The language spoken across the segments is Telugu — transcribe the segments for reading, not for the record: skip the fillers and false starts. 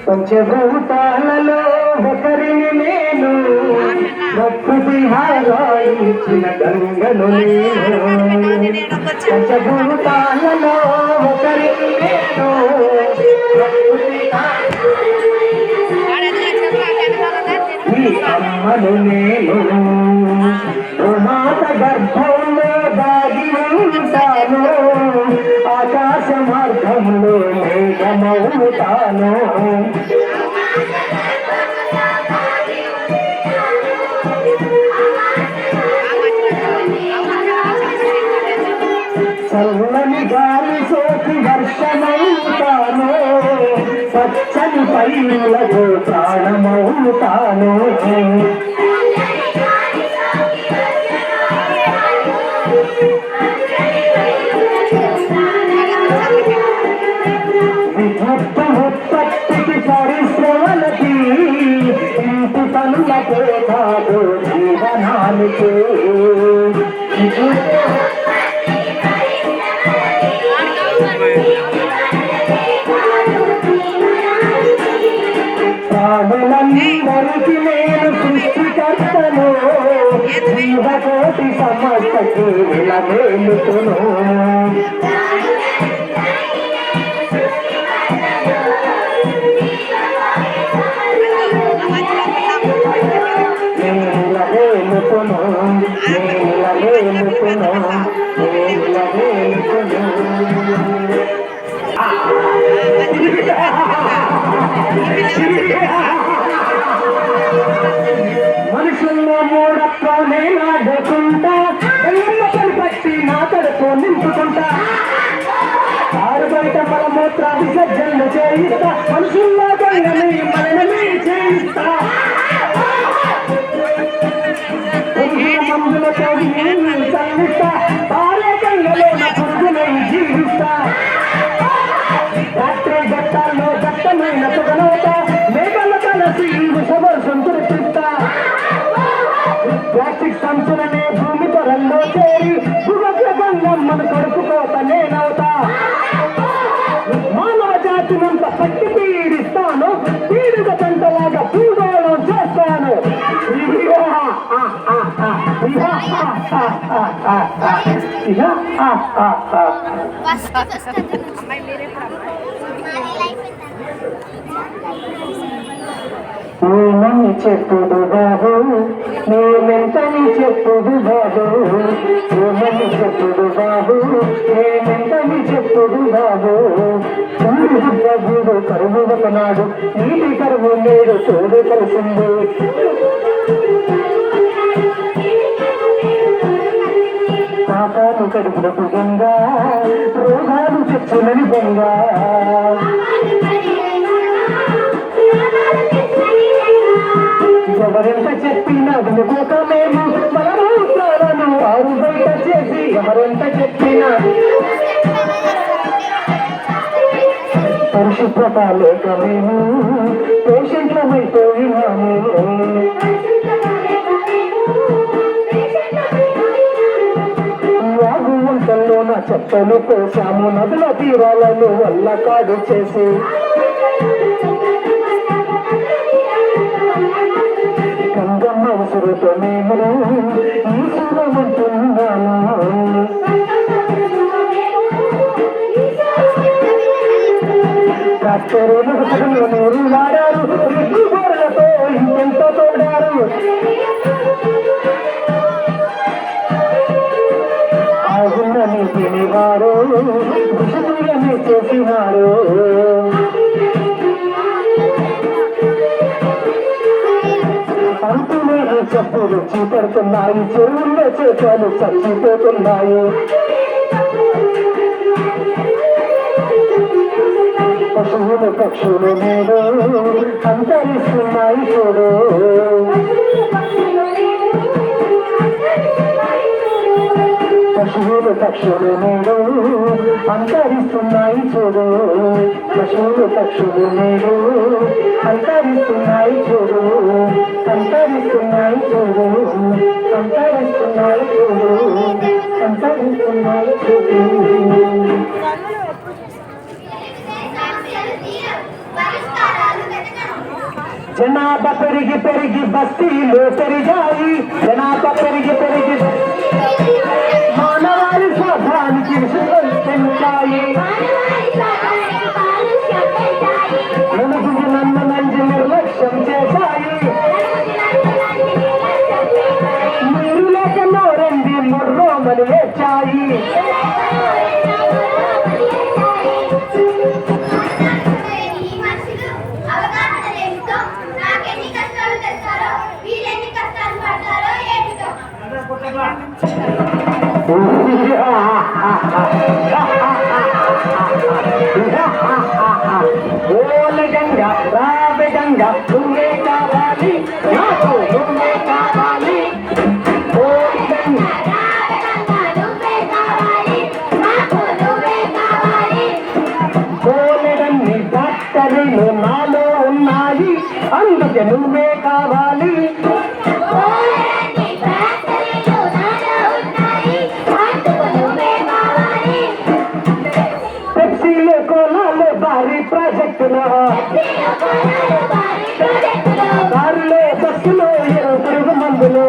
పంచభూతాలలో ఒకరిని నేను, ప్రకృతి హారాయించిన గంగను నేను. పంచభూతాలలో ఒకరిని నేను, ఈ అమ్మను నేను. మాత గర్భంలో దాగి ఉంటాను, ఆకాశ మార్గంలో మేఘమవుతాను. చల్లని గాలి సోకి వర్షమవుతాను, పచ్చని పైరులకు ప్రాణమవుతాను. ఉత్పత్తికి పరిశ్రమలకి, ఇంటి పనులకే కాదు జీవనానికి. ప్రాణులందరికీ నేను సృష్టికర్తను, జీవకోటి సమస్తకి నిలవేలుతును. మనుషుల్లో మూడత్వం నేనాడుకుంటా, ఎల్లమ్మని పట్టి నా కడుపు నింపుకుంటా. ఆరు బయట మలమూత్ర విసర్జనలు చేయిస్తా, మనుషుల్లో గంగని మనని చేయిస్తా. మందులతో చల్లిస్తా, భార్య గంగలో నా పురుగునై జీవిస్తా. రాత్రి గట్టాల్లో దట్టమైన సుగనవుతా, మేఘల కలిసి విషవర్షం కురిపిస్తా. ప్లాస్టిక్ సంచులనే భూమి పొరల్లో చేరి సుగంధ గంగమ్మను కొడుకుపోత నేనవుతా. మానవ జాతినంత పట్టి పీడిస్తాను, పీడుగ గంటలాగా పూడోళం చేస్తాను. నేనని చెప్పుడు బాబు, నేనెంతని చెప్పుడు బాబు. నేనని చెప్పుడు బాబు, నేనెంతని చెప్పుడు బాబు. ప్రభుడు కరువు ఒకనాడు, నీటి కరువు నేడు తోడు కలిసింది. పాపాలు కడుపులకు గంగా, రోగాలు చెప్పులని గంగా. ఎవరెంత చెప్పినా వినుకోక మేము బలమవుతారను ఆరు బయట చేసి, ఎవరెంత చెప్పినా పరిశుభ్రత లేక మేము పేషెంట్లమైపోయినాము. వాగు వంటల్లో నా చెత్తలు కోసాము, నదుల తీరాలను వల్ల కాడు చేసి. గంగమ్మ ఉసురుతో మేము ఈశ్వరమంటున్నాము. డాక్టరులు నీరు వాడారు, గోరలతో ఇంకెంతో తోడారు. ఆగున్న నీటిని వారు విషమీయని చేసినారు. అంతులేని చెప్పులు చీపడుతున్నాయి, చెరువుల్లో చేపలు చచ్చిపోతున్నాయి. పశువులు పక్షులు నేడు అంతరిస్తున్నాయి చూడు. పశువులు పక్షులు నేడు అంతరిస్తున్నాయి చూడు. పశువులు పక్షులు నేడు అంతరిస్తున్నాయి చూడు. అంతరిస్తున్నాయి చూడు. అంతరిస్తున్నాయి చూడు. అంతరిస్తున్నాయి చూడు. జనాభా పెరిగి పెరిగి బస్తీలు పెరిగాయి, జనాభా పెరిగి పెరిగి మానవాళి స్వార్థానికి విషయం పెంచాయి. మనసుకి నన్ను నంజి నిర్లక్ష్యం చేశాయి. మీరు లేక నోరండి ముర్రోమని వేచాయి. ఓల గంగా రావే గంగా నువ్వే కావాలి, నాకు నువ్వే కావాలి. ఓల గంగా కోలెడన్ని ఫ్యాక్టరీలు నాలో ఉన్నాయి, అందుకే నువ్వే కావాలి. పెప్సీలో కోలాలో భారీ ప్రాజెక్టులో, కారులో బస్సులో పురుగు మందులు,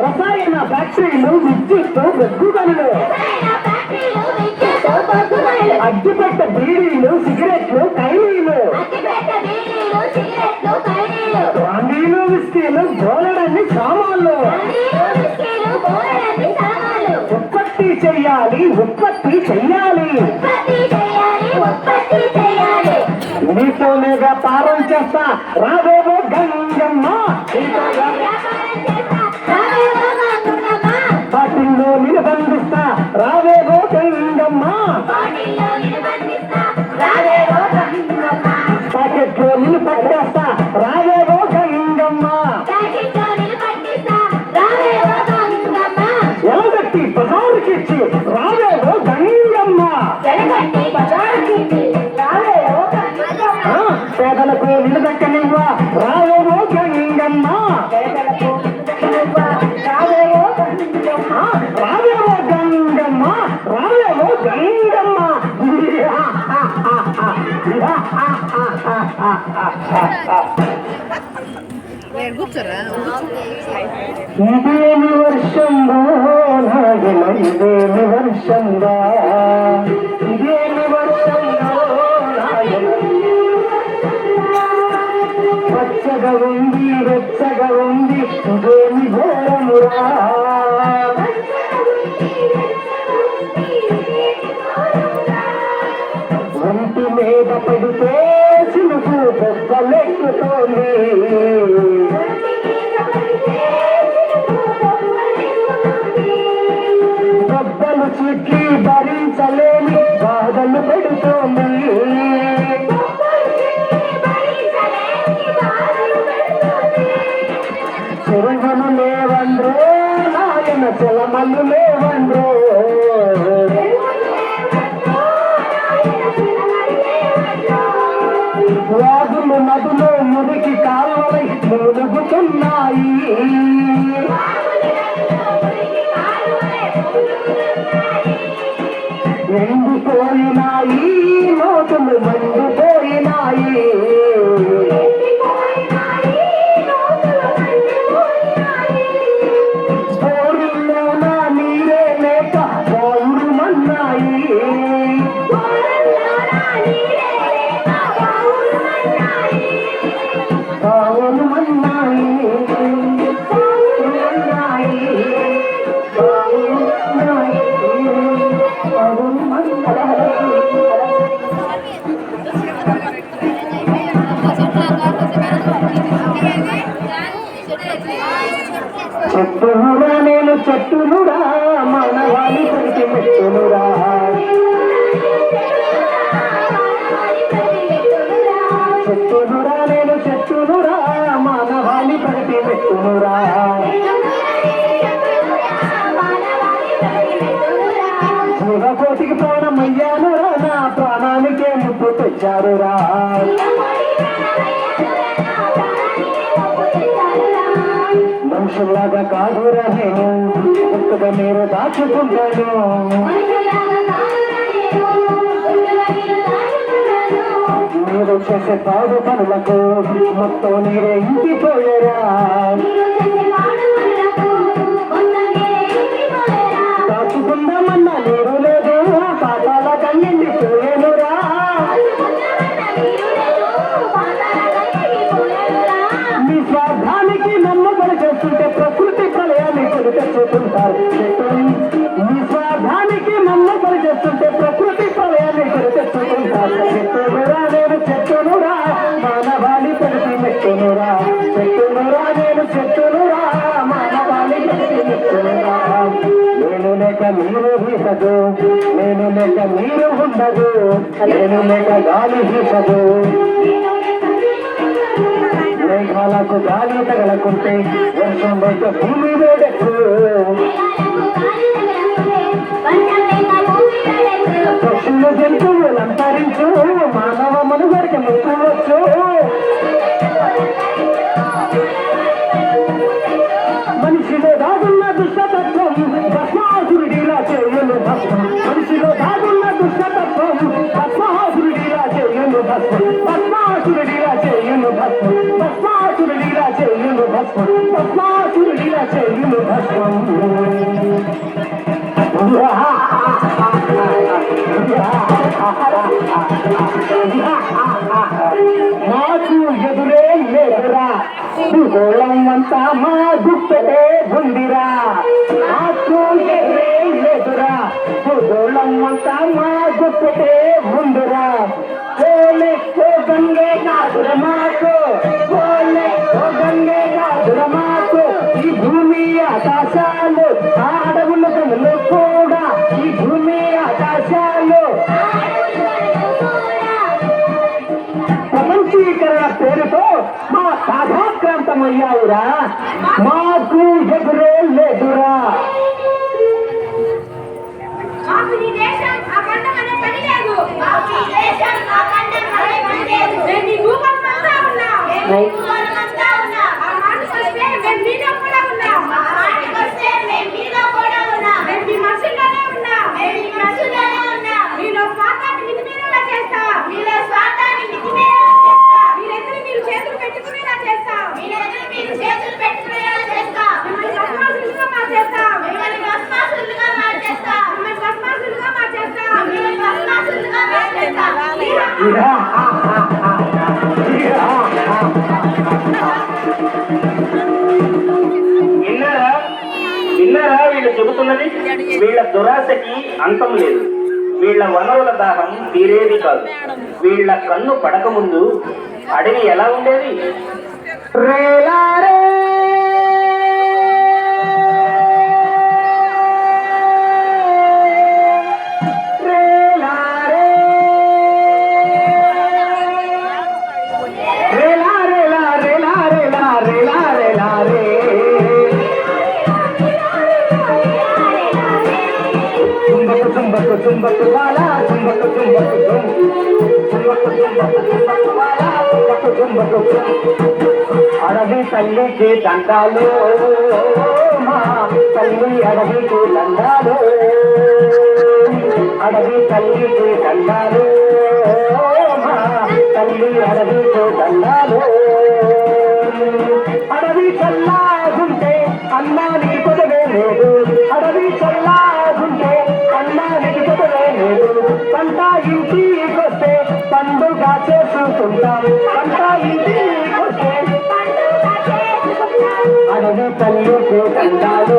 రసాయన ఫ్యాక్టరీలు విద్యుత్ బొగ్గు గనులు, అగ్గిపెట్ట బీడీలు సిగరెట్లు ఖైదీలు, బ్రాండీలు విస్కీలు బోలెడన్ని సామాన్లు. ఉత్పత్తి చెయ్యాలి, ఉత్పత్తి చెయ్యాలి, నీతోనే వ్యాపారం చేస్తా రావేవో గంగమ్మ. పాటిల్లో నిబంధిస్తా రావేవో గంగమ్మ. పాకెట్లో నిన్ను పట్టేస్తా రావేవో గంగమ్మ. ఎలగట్టి బజారుకిచ్చి రావేవో గంగమ్మ. పేదలకు నిలదక్కనివ్వ రావేవో గంగమ్మ. రావేవో గంగమ్మ, రావేవో గంగమ్మ. ఇదేమి వర్షంగా నాగిన, ఇదేమి వర్షంగా, ఇదేమి వర్షంగా నాగిన. పచ్చగా ఉంది వెచ్చగా ఉంది, ఇదేమి ఘోరమురా. ఒంటి మీద పడితే చినుకు బొక్కలెక్కుతోంది, బొబ్బలు చుట్టి భరించలేని బాధలు పెడుతోంది. చెరువులు లేవండ్రో నాయన చెలమలు లేవండ్రో. వాగులు నదులు మురికి కాలువలై మునుగుతున్నాయి. ఎండిపోయినాయి నోటులు మండిపోయినాయి. బోరుల్లోన నీరే లేక బావురుమన్నాయి. చెట్టునురా నేను చెట్టునురా, మానవాళి పడికి మెట్టునురా. చెట్టునురా నేను చెట్టునురా, మానవాళి పడికి మెట్టునురా. జీవకోటికి ప్రాణమయ్యానురా, నా ప్రాణానికే ముప్పు తెచ్చారురా. మనుషులాగా కాదురా నేను, గుర్తుగా మీరు దాచుకుంటాను. చేసే పాడు పనులకు మొత్తం నీరే ఇంకిపోయేరా కాచుకుందామన్నా నీరు లేదు పాతాల కన్నిండి పోయేనురా మీ స్వార్థానికి నమ్మకం చేస్తుంటే ప్రకృతి ప్రళయాన్ని కొని తెచ్చుకుంటారు మీ స్వార్థానికి నమ్మకం చేస్తుంటే ప్రకృతి ప్రళయాన్ని కొని తెచ్చుకుంటారు చెట్టునురా నేను చెట్టునురా మానవాళి ప్రగతి మెట్టునురా చెట్టునురా నేను చెట్టునురా మానవాళి ప్రగతి మెట్టునురా నేను లేక మీరు హీసదు నేను లేక మీరు ఉండదు నేను లేక గాలి హీసదు మేఘాలకు గాలి తగలకుంటే వర్షం లేక భూమి వేడెక్కు పక్షులు జంతువులు అంతరించు మానవ మనుగడికి ముట్టువచ్చు మనిషిలో దాగున్న దుష్టతత్వం భస్మాసురుడిలా చేయును భస్మం మనిషిలో దాగున్న దుష్టతత్వం భస్మాసురుడిలా చేయును భస్మం భస్మాసురుడిలా చేయును భస్మం భస్మాసురుడిలా చేయును భస్మం భస్మాసురుడిలా చేయును భస్మం మాకు ఎదురే లేదురా భూగోళం అంతా మా గుప్పటే ఉందిరా మాకు ఎదురే లేదురా భూగోళం అంతా మా గుప్పటే ఉందిరా ఓలే ఓ గంగే కాదుర మాకు ఓలే ఓ గంగే కాదుర మాకు ఈ భూమి ఆకాశాలు ఆ అడవుల గనులు కూడా ఈ భూమి ఆకాశాలు ప్రపంచీకరణ పేరుతో మా బాధాక్రాంతమయ్యావురా మాకు ఎదురే లేదురా విన్నారా వీళ్ళు చెబుతున్నది? వీళ్ళ దురాశకి అంతం లేదు, వీళ్ళ వనరుల దాహం తీరేది కాదు. వీళ్ళ కన్ను పడకముందు అడవి ఎలా ఉండేది? అడవి తల్లికి దండాలు మా తల్లి అడవికి దండాలు అడవి తల్లికి దండాలు మా తల్లి అడవికి దండాలు అడవి చల్లాగుంటే అన్నానికి కొదవే లేదు అడవి చల్లాగుంటే అన్నానికి కొదవే లేదు పంట ఇంటికొస్తే పండుగ చేసుకుంటాం పంట ఇంటికొస్తే అడవి తల్లికి దండాలు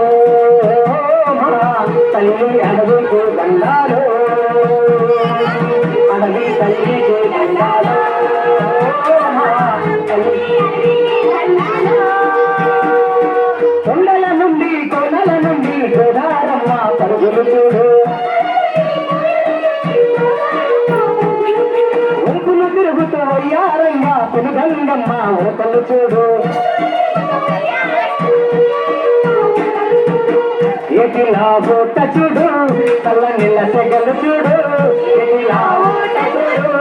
మా తల్లి అడవికి దండాలు అడవి తల్లికి దండాలు మా తల్లి కొండల నుండి కొండల నుండి గోదారమ్మ పరుగులు చూడు వంకులు తిరుగుతూ వయ్యారమ్మ పెనుగంగమ్మ ఉరకలు చూడు ఎటిలా బోట చూడు తల్ల నీళ్ళ సెగలు చూడు ఎటిలా బోట చూడు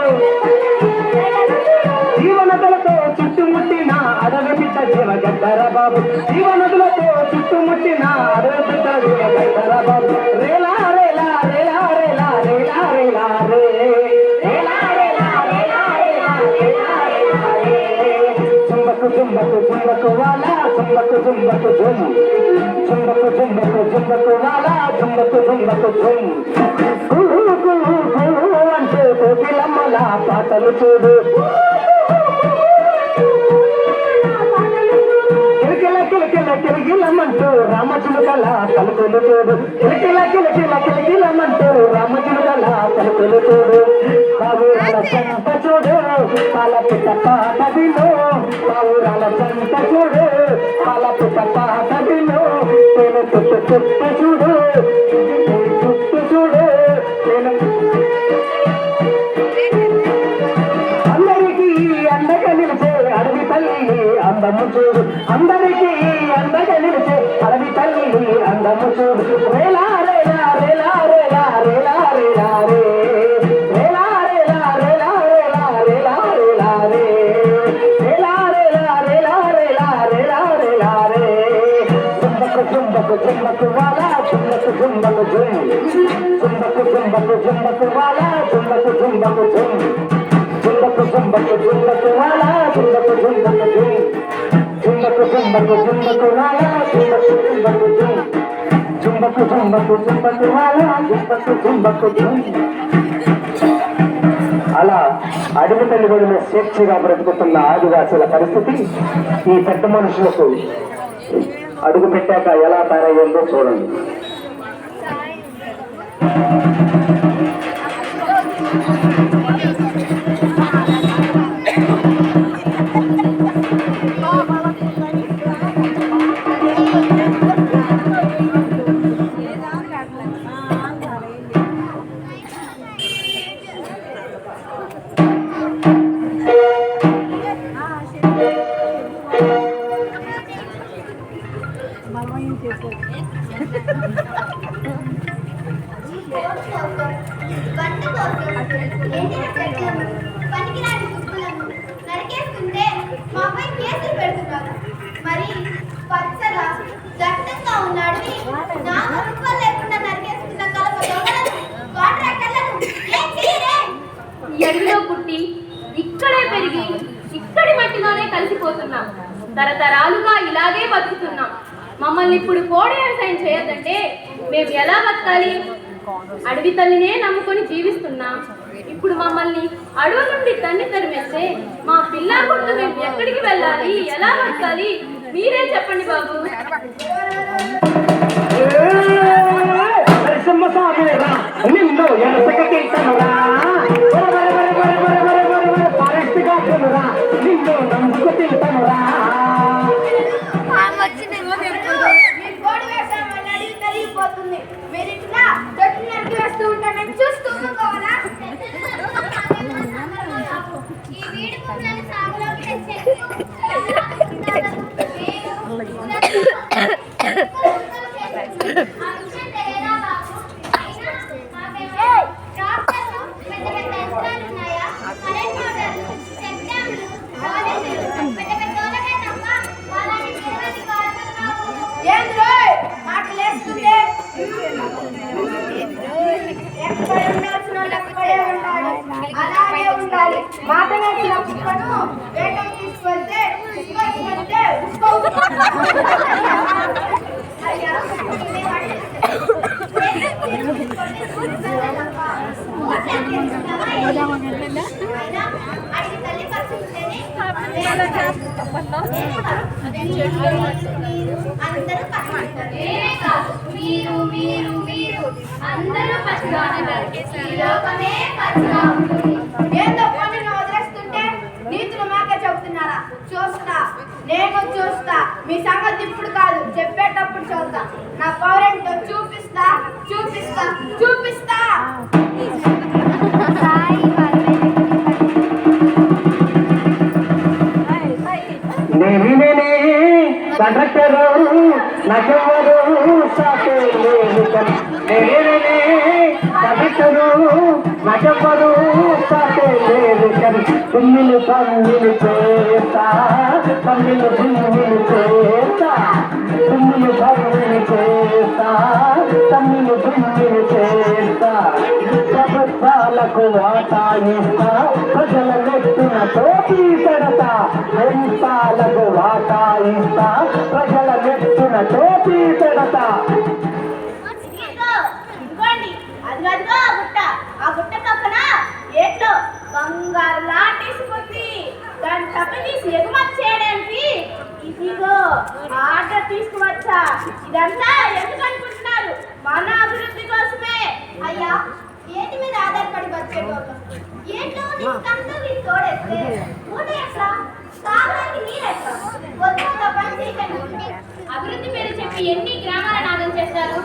జీవనదులతో చుట్టుముట్టిన అడవి బిడ్డ జీవగడ్డర బాబు జీవనదులతో చుట్టుముట్టిన అడవి బిడ్డ జీవగడ్డర బాబు రేలా రేలా రేలా రేలా రేలా రేలా రే రేలా రేలా రేలా రేలా రేలా జుంబకు జుంబకు జుమ్ జుంబకు జుంబకు జుంబకు వాలా జుంబకు జుంబకు జుమ్ అంటే కోకిలమ్మల పాటలు చూడు కిలకిల కిలకిల కిలకిలమంటూ రామచిలుకల పలుకులు చూడు కిలకిల కిలకిల కిలకిలమంటూ రామచిలుకల పలుకులు చూడు పావురాల చెంత చూడు పాలపిట్ట పాట విను పావురాల చెంత చూడు పాలపిట్ట పాట విను నేను చుట్టు చుట్టు చూడు చుట్టు చూడు నేను అందరికీ అండగా నిలిచే అడవి తల్లి అందము చూడు అందరికీ అండగా నిలిచే అడవి తల్లి అందము చూడు రేలా రేలా రేలా రేలా రేలా రేలా రే రేలా రేలా రేలా రేలా రేలా రేలా రే రేలా రేలా రేలా రేలా రేలా రేలా రే జుంబకు జుంబకు జుంబకు వాలా జుంబకు జుంబకు జుమ్ జుంబకు జుంబకు జుంబకు వాలా జుంబకు జుంబకు జుమ్ జుంబకు జుంబకు జుంబకు వాలా జుంబకు జుంబకు జుమ్ జుంబకు జుంబకు జుంబకు వాలా జుంబకు జుంబకు జుమ్ జుంబకు జుంబకు జుంబకు వాలా జుంబకు జుంబకు జుమ్. అలా అడవి తల్లి ఒడిలో స్వేచ్ఛగా బ్రతుకుతున్న ఆదివాసుల పరిస్థితి ఈ పెద్ద మనుషులకు అడుగు పెట్టాక ఎలా తయారయ్యిందో చూడండి. పనికిరాని దుస్తులను నరికేస్తుంటే మా అమ్మాయి కేసులు పెడుతున్నారు. మరి పచ్చగా దట్టంగా ఉన్నాడు నా అనుభవం లేకుండా నరికేస్తున్న కలప దొంగలను కాంట్రాక్టర్లను ఏం చేయరే? ఎల్లో పుట్టి ఇక్కడే పెరిగి ఇక్కడి మట్టిలోనే కలిసిపోతున్నాం. తరతరాలుగా ఇలాగే బతుకుతున్నాం. మమ్మల్ని ఇప్పుడు కోడి వ్యవసాయం చేయొద్దంటే మేము ఎలా బతకాలి? అడవి తల్లినే నమ్ముకొని జీవిస్తున్నాం. ఇప్పుడు మమ్మల్ని అడవి నుండి తరిమేస్తే మా పిల్ల కొట్టు మేము ఎక్కడికి వెళ్ళాలి? ఎలా బతకాలి? మీరే చెప్పండి బాబు. నిన్ను నిన్ను నమ్ముకు తింటానురా. కోడి వ్యవసాయం వల్ల అడవి తరిగిపోతుంది. మీరు ఇట్లా చెట్లు నరికి వేస్తూ ఉంటే మేము చూస్తూ ఊరుకోవాలా? ఈ వీడి పువ్వులను సాగులోకి తెచ్చేసి అలాగే ఉండాలి. మాట నేర్చిన కుక్కను వేటకు తీసుకెళ్తే ఏందో పనిని వదిలేస్తుంటే నీతులు మాకే చెబుతున్నారా? చూస్తా, నేను చూస్తా. మీ సంగతి ఇప్పుడు కాదు, చెప్పేటప్పుడు చూస్తా. నా పవర్ ఏంటో చూపిస్తా చూపిస్తా చూపిస్తా. నేనే కండక్టరు నాకెవ్వరు సాటే లేదు. నేనే కండక్టరు నాకెవ్వరు సాటే లేదు. తుమ్మిలు పమ్మిలు చేస్తా పమ్మిలు తుమ్మిలు చేస్తా తుమ్మిలు పమ్మిలు చేస్తా తమ్మిలు తుమ్మిలు చేస్తా. ప్రభుత్వాలకు వాటా ఇస్తా ప్రజల నెత్తిన తోటి పెడతా. ప్రభుత్వాలకు వాటా ఇస్తా ప్రజల మన టోపీ పెడతా. ఇదిగోండి అదిగో ఆ గుట్ట పక్కన ఏట్లో బంగారు లాంటి సుమతి దాన్ని తప్పదీసి ఎగుమతి చేయడానికి ఇదిగో ఆర్డర్ తీసుకువచ్చా. ఇదంతా ఎందుకు అనుకుంటున్నారు? మన అభివృద్ధి కోసమే. అయ్యా ఏటి మీద ఆధారపడి బతికేటోళ్ళు ఏంటో నీకు తోడేస్తే ఊట ఎట్లా తాగడానికి నీరెట్లా వద్దు పని చేయకండి. అభివృద్ధి పేరు చెప్పి ఎన్ని గ్రామాల నాదం చేస్తారు?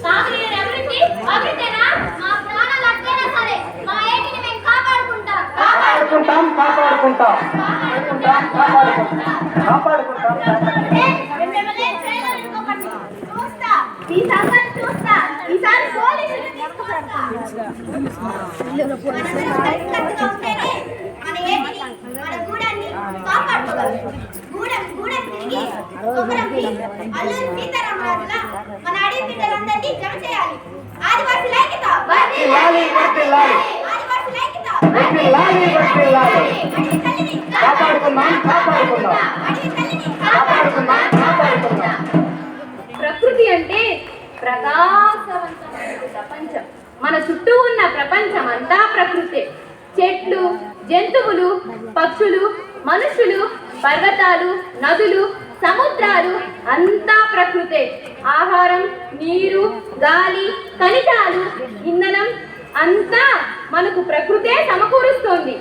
సాగునీరు అభివృద్ధి అభివృద్ధేనా? మా ప్రాణాలు అట్లైనా సరే మా ఏటిని మేము కాపాడుకుంటాం. చూస్తా ఈ సంగతి చూస్తా. ఈసారి పోలీసులు తీసుకువస్తా. కలిసికట్టుగా ఉంటేనే మన ఏటిని మన గూడాన్ని కాపాడుకోగలం. గూడెం తిరిగి కొమరంకి అల్లూరి సీతారామరాజులా మన అడవి బిడ్డలందరినీ జమ చేయాలి. ఆదివాసీ ఐక్యత, ఆదివాసీ ఐక్యత. ప్రకృతి అంటే ప్రకాశవంతమైన ప్రపంచం. మన చుట్టూ ఉన్న ప్రపంచం అంతా ప్రకృతే. చెట్లు, జంతువులు, పక్షులు, మనుషులు, పర్వతాలు, నదులు, సముద్రాలు అంతా ప్రకృతే. ఆహారం, నీరు, గాలి, ఖనిజాలు, ఇంధనం అంతా మనకు ప్రకృతే సమకూరుస్తోంది.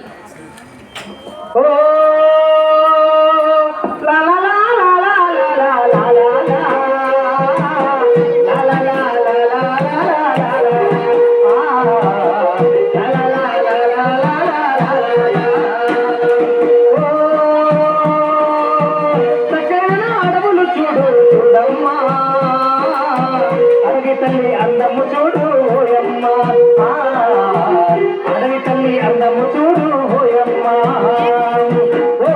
తల్లి అందము చూడు ఓయమ్మ, అడవి తల్లి అందము చూడు ఓయమ్మ. ఓ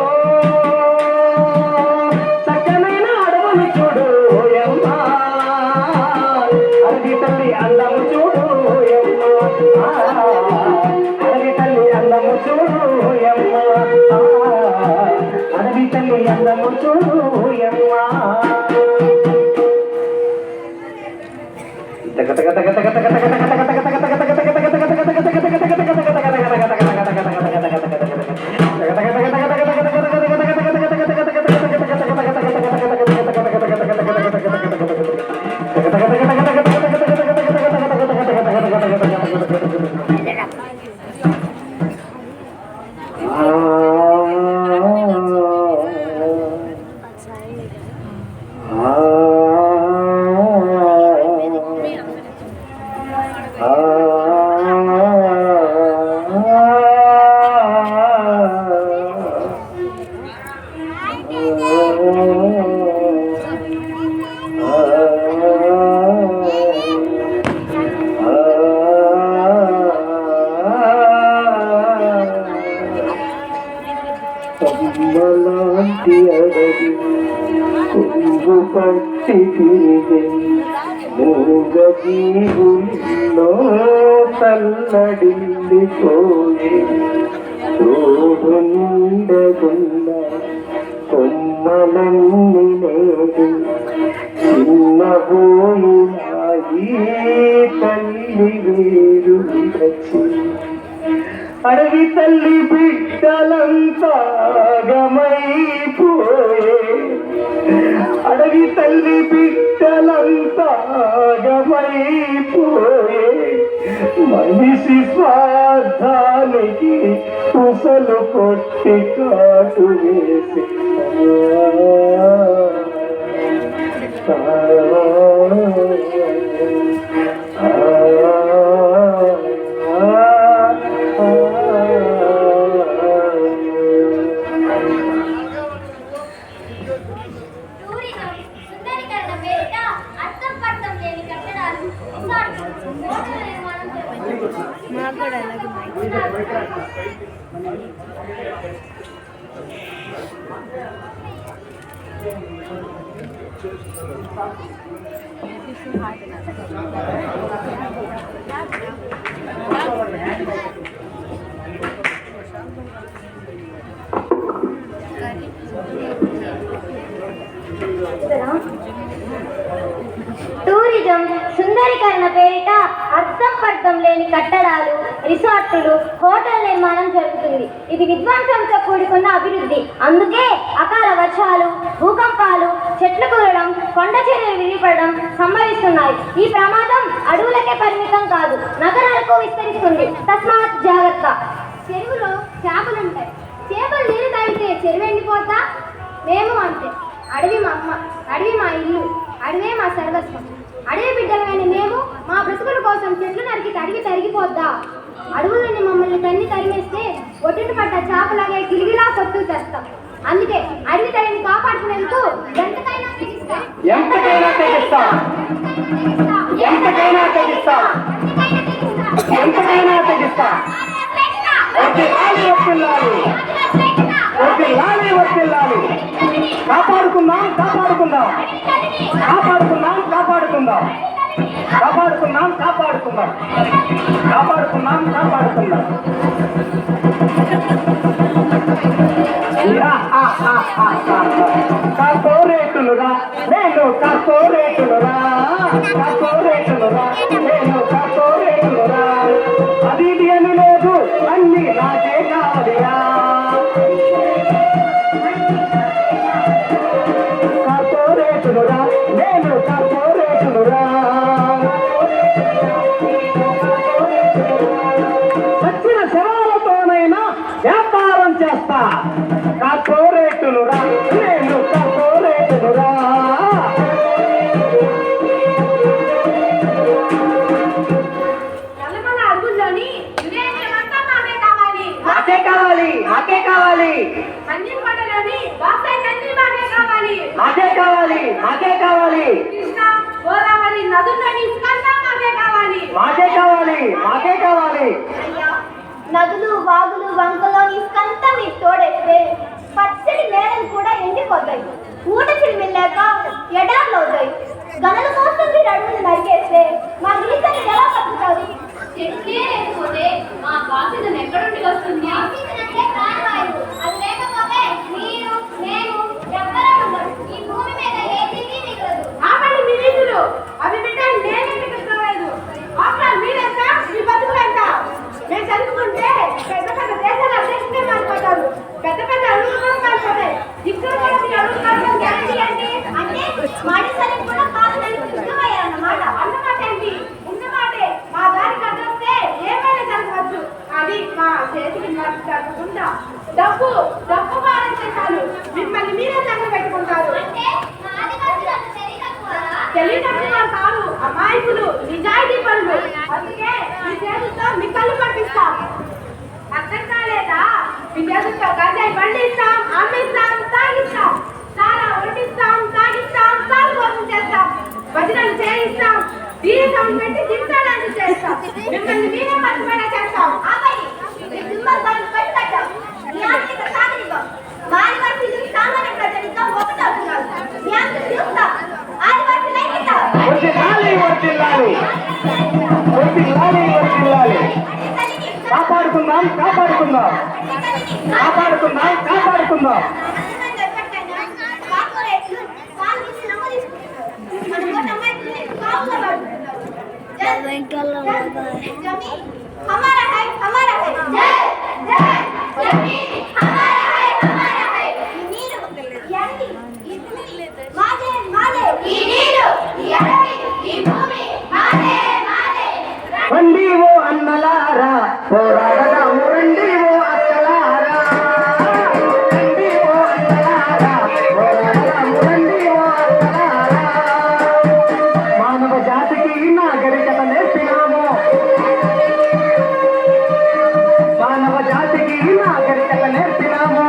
చక్కనైన అడవులు చూడు ఓయమ్మ, అడవి తల్లి అందము చూడు ఓయమ్మ, అడవి తల్లి అందము చూడు ఓయమ్మ, అడవి తల్లి అందము చూడు ఓయమ్మ. కొమ్మలాంటి అడవి కొంగు పట్టి తిరిగే మూగ జీవుల్లో తల్లడిల్లిపోయే తోడు నిండగున్న కొమ్మలన్నీ నేడు చిన్నబోయినాయి తల్లి వేరు విరచి. అడవి తల్లి బిడ్డలంతా గమైపోయే, అడవి తల్లి బిడ్డలంతా గమైపోయే. మనిషి స్వార్థానికి కుసలు కొట్టి కాటు వేసి సుందరీకరణ పేరిట అర్థం పర్థం లేని కట్టడాలు లేని కట్టడాలు, రిసార్టులు, హోటల్ నిర్మాణం జరుగుతుంది. ఇది విధ్వంసంతో కూడుకున్న అభివృద్ధి. అందుకే అకాల వర్షాలు, భూకంపాలు, చెట్లు కూలడం, కొండ చర్యలు విరిగిపడడం సంభవిస్తున్నాయి. ఈ ప్రమాదం అడవులకే పరిమితం కాదు, నగరాలకు విస్తరిస్తుంది. తస్మాత్ జాగ్రత్త. చెరువులో చేపలుంటాయి. చేపలు నీరు తాగితే చెరువు ఎండిపోతా? మేము అంతే. అడవి మా అమ్మ, అడవి మా ఇల్లు, అడవే మా సర్వస్వం. అడవి బిడ్డలైన మేము మా బ్రతుకుల కోసం చెట్లు నరికితే అడవి తరిగిపోద్దా? అడవులని మమ్మల్ని తన్ని తరిమేస్తే ఒడ్డున పడ్డ చేపలాగే గిలిగిలా కొట్టుకు తెస్తాం. అందుకే అడవి తల్లిని కాపాడుకునేందుకు ఎంతకైనా తెగిస్తాం. ఎంతకైనా తెగిస్తాం. ఎంతకైనా తెగిస్తాం. ఎంతకైనా తెగిస్తాం. వర్ధిల్లాలి, వర్ధిల్లాలి. వర్ధిల్లాలి, వర్ధిల్లాలి. కాపాడుకుందాం, కాపాడుకుందాం. కాపాడుకుందాం, కాపాడుకుందాం. కాపాడుకుందాం, కాపాడుకుందాం. కాపాడుకుందాం, కాపాడుకుందాం. కార్పొరేటులురా నేను, కార్పొరేటులురా, కార్పొరేటులురా నేను, కార్పొరేటులురా. అది ఇది అని లేదు, అన్ని నాకే కావాలిరా. కార్పొరేటులురా నేను, కార్పొరేటులురా. వచ్చిన శవాలతోనైనా వ్యాపారం చేస్తా. కార్పొరేటులురా నేను, కార్పొరేటులురా. నల్లమల అడుగుల్లోని యురేనియమంతా మాకే కావాలి. మాకే కావాలి, మాకే కావాలి. మన్యంకొండలోని బాక్సైట్ అన్ని మాకే కావాలి. మాకే కావాలి, మాకే కావాలి. కృష్ణ, గోదావరి నదుల్లోని ఇసుకంతా మాకే కావాలి. మాకే కావాలి, మాకే కావాలి. అయ్యా, నదులు, వాగులు, వంకలో ఇసుకంతా మీకు తోడేస్తే పచ్చడి నేలలు కూడా ఎండిపోతాయి. ఊట చిలిమిల్లాక ఎడార్లు అవుతాయి. గనుల కోసం మీరు అడుగులు నరికేస్తే మా గిరిజనులు ఎలా బతుకుతారు? చెట్లే లేకపోతే మా ఆక్సిజన్ ఎక్కడ నుండి వస్తుంది? ఆక్సిజన్ అంటే ప్రాణవాయువు. అది లేకపోతే మీరు, మేము ఎవ్వరూ ఉండరు. ఈ భూమి మీద ఏ జీవి మిగలదు. ఆపండి మీ నీతులు. అవి బిడ్డ నేనెందుకు ఇష్టలేదు? ఆఫ్టర్ మీరెంత, మీ బతుకులంట. మేము చదువుకుంటే పెద్ద పెద్ద దేశాల అధ్యక్షుడే మారిపోతారు. పెద్ద పెద్ద అడుగులు కూడా మారిపోతాయి. ఇక్కడ కూడా మీ అడుగులు మాత్రం గ్యారంటీ ఏంటి? అంటే మడిసరికి కూడా కాదు ఇష్టమయ్యారన్నమాట. అన్నమాట ఏంటి? ఉన్నమాటే. మా దారికి అడ్డొస్తే ఏమైనా జరగవచ్చు. అది మా చేతికి జరగకుండా డబ్బు డబ్బు పాలిస్తే చాలు మిమ్మల్ని మీరే దగ్గర పెట్టుకుంటారు. అంటే మా ఆదివాసులు అంత తెలియకపోరా? తెలియటప్పుడు కాదు, అమాయకులు, నిజాయితీ పనులు. అందుకే మీ చేతులతో మీ కళ్ళు పంపిస్తాం. అర్థం కాలేదా? మీ చేతులతో గంజాయి పండిస్తాం, అమ్మిస్తాం, తాగిస్తాం, సారా వడ్డిస్తాం, తాగిస్తాం, సాగు కోసం చేస్తాం, భజనలు చేయిస్తాం, దీసం పెట్టి దించడానికి చేస్తాం, మిమ్మల్ని మీరే మర్చిపోయినా చేస్తాం. ఆపండి. మీ సింబల్ బండ్ పెట్టాం. మీ ఆర్థిక సాగరికం మా ఆదివాసులు సామాన్య ప్రజలతో ఒకటవుతున్నారు. మీ అంతా చూస్తాం. ఆదివాసులు అయితే వర్ధిల్లాలి, వర్ధిల్లాలి. వర్ధిల్లాలి, వర్ధిల్లాలి. కాపాడుకుందాం, కాపాడుకుందాం. కాపాడుకుందాం, కాపాడుకుందాం. కార్పొరేట్లు పాలు తీసి నమ్మ తీసుకుంటున్నారు. మన అమ్మాయిని కాపులో పడుతున్నారు. జమీ हमारा है, हमारा है. जय जय जमीन हमारा है, हमारा है. ఈ నీరు, ఈ అడవి, ఈ భూమి మాదే, మాదే. ఈ నీరు, ఈ అడవి, ఈ భూమి మాదే, మాదే. రండి ఓ అన్నలారా, పోరాడదాము రండి ఓ అక్కలారా. రండి ఓ అన్నలారా, పోరాడదాము రండి ఓ అక్కలారా. మానవ జాతికి నాగరికత నేర్పినాము. మానవ జాతికి నాగరికత నేర్పినాము.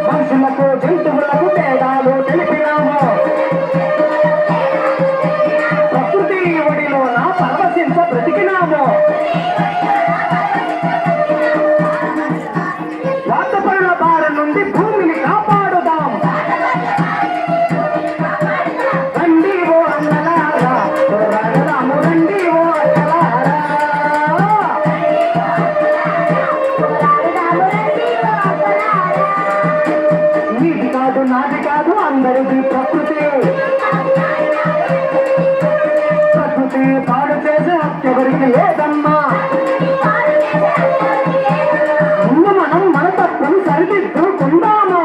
మనుషులకు జంతువులకు తేడాలు తెలిపినాము. ప్రకృతి ఒడిలోన పరవశించ బ్రతికినాము. వాతావరణ బారి నుండి భూమిని కాపాడుదాం. రండి ఓ అన్నలారా, పోరాడదాము రండి ఓ అక్కలారా. నీది కాదు, నాది కాదు, అందరిది ప్రకృతి. ప్రకృతి పాడు లేదమ్మా. ముందు మనం మన తప్పును సరిదిద్దుకుందాము.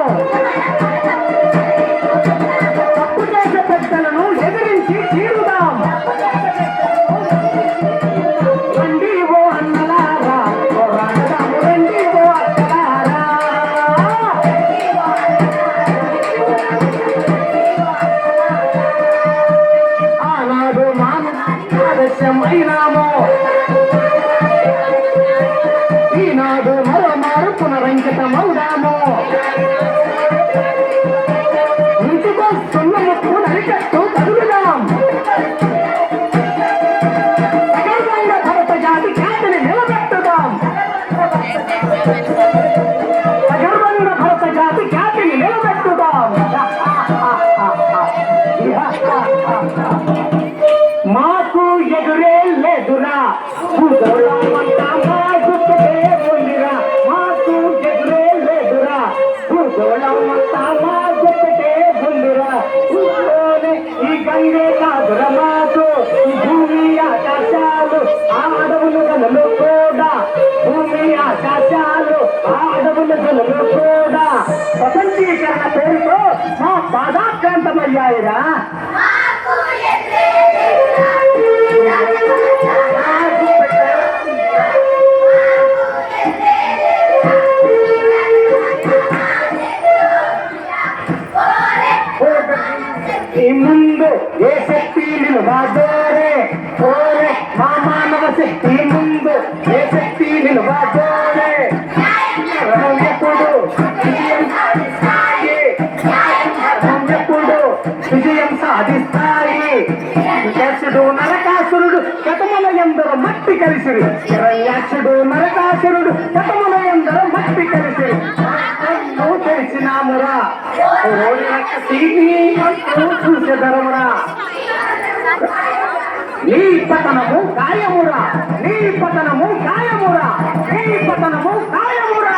తప్పు చేసే పెద్దలను ఎదిరించి తీరుదాం. రండి ఓ అన్నలారా, పోరాడదాము రండి ఓ అక్కలారా. ఆనాడు మాను ఆదర్శం అయినామో, ఈనాడు మరో మారు పునరంకితమవుదాము. ఇంటికొస్తున్న ముప్పు నరికట్టు కదులుదాం. సగర్వంగ భరత జాతి ఖ్యాతిని నిలబెట్టుదాం. సగర్వంగ భరత జాతి ఖ్యాతిని నిలబెట్టుదాం. మాకు ఎదురే లేదురా, భూగోళమంతా మా గుర్తుకే ఉందిరా. మాకు ఎదురే లేదురా, భూగోళమంతా మా గుర్తుకే ఉందిరా. ఊళ్ళోనే ఈ గంగే కాదురా మాకు, ఈ భూమి ఆకాశాలు ఆ అడవులు గనులు కూడా. భూమి ఆకాశాలు ఆ అడవులు గనులు కూడా ప్రపంచీకరణ పేరుతో మా బాధాక్రాంతమయ్యాయిరా. ఈ ముందు ఏ శక్తి నిలవాదోరే, ఓరే మా మానవ శక్తి ముందు ఏ శక్తి నిలవాదోరే. ఎప్పుడు విజయం సాధిస్తాయి, ఎప్పుడు విజయం సాధిస్తాయి. యక్షుడు నరకాసురుడు శతముల ఎందరో మట్టి కలిసిరు. హిరణ్యాక్షుడు నరకాసురుడు శతముల ఎందరో మట్టి కలిసిరు. నువ్వు తెలిసినామురా, చూసేదరమురా. నీ పతనము గాయమురా, నీ పతనము గాయమురా, నీ పతనము గాయమురా.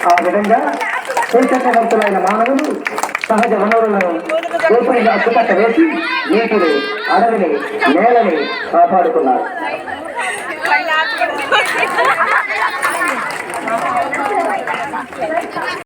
ఆ విధంగా చైతన్యవంతులైన మానవులు సహజ వనరులను రూపంగా అడ్డుకట్ట వేసి నీటిని, అడవిని, నేలని కాపాడుకున్నారు.